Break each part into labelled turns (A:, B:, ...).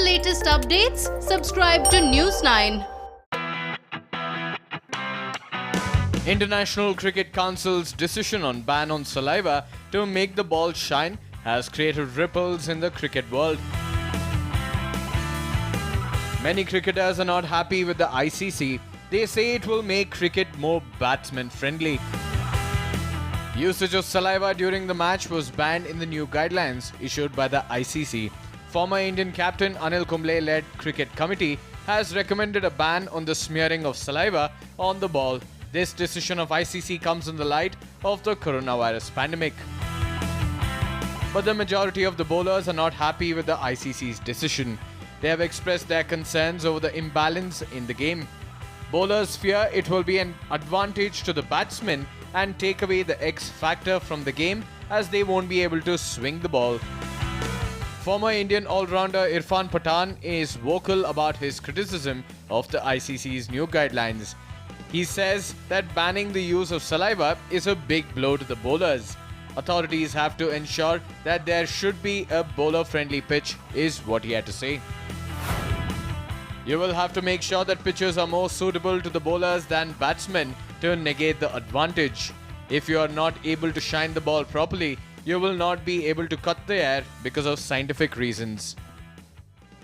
A: latest updates, subscribe to News 9.
B: International Cricket Council's decision on ban on saliva to make the ball shine has created ripples in the cricket world. Many cricketers are not happy with the ICC. They say it will make cricket more batsman-friendly. Usage of saliva during the match was banned in the new guidelines issued by the ICC. Former Indian captain Anil Kumble-led cricket committee has recommended a ban on the smearing of saliva on the ball. This decision of ICC comes in the light of the coronavirus pandemic. But the majority of the bowlers are not happy with the ICC's decision. They have expressed their concerns over the imbalance in the game. Bowlers fear it will be an advantage to the batsmen and take away the X factor from the game as they won't be able to swing the ball. Former Indian all-rounder Irfan Pathan is vocal about his criticism of the ICC's new guidelines. He says that banning the use of saliva is a big blow to the bowlers. Authorities have to ensure that there should be a bowler-friendly pitch, is what he had to say. You will have to make sure that pitches are more suitable to the bowlers than batsmen to negate the advantage. If you are not able to shine the ball properly, you will not be able to cut the air because of scientific reasons.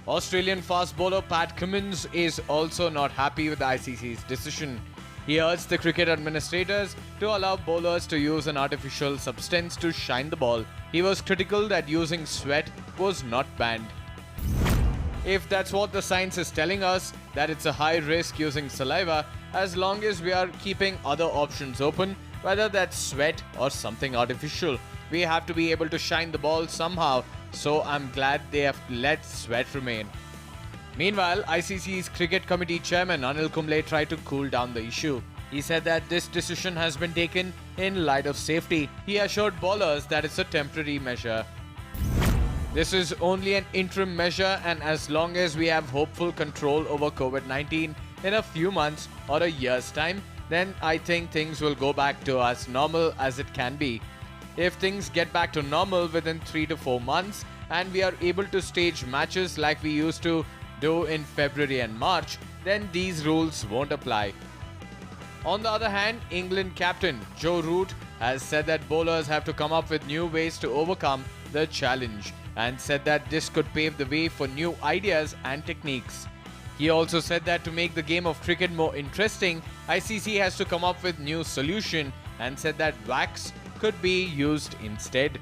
B: Australian fast bowler Pat Cummins is also not happy with the ICC's decision. He urged the cricket administrators to allow bowlers to use an artificial substance to shine the ball. He was critical that using sweat was not banned. If that's what the science is telling us, that it's a high risk using saliva, as long as we are keeping other options open, whether that's sweat or something artificial, we have to be able to shine the ball somehow, so I'm glad they have let sweat remain. Meanwhile, ICC's cricket committee chairman Anil Kumble tried to cool down the issue. He said that this decision has been taken in light of safety. He assured bowlers that it's a temporary measure. This is only an interim measure, and as long as we have hopeful control over COVID-19 in a few months or a year's time, then I think things will go back to as normal as it can be. If things get back to normal within 3 to 4 months and we are able to stage matches like we used to do in February and March, then these rules won't apply. On the other hand, England captain Joe Root has said that bowlers have to come up with new ways to overcome the challenge, and said that this could pave the way for new ideas and techniques. He also said that to make the game of cricket more interesting, ICC has to come up with new solution, and said that wax could be used instead.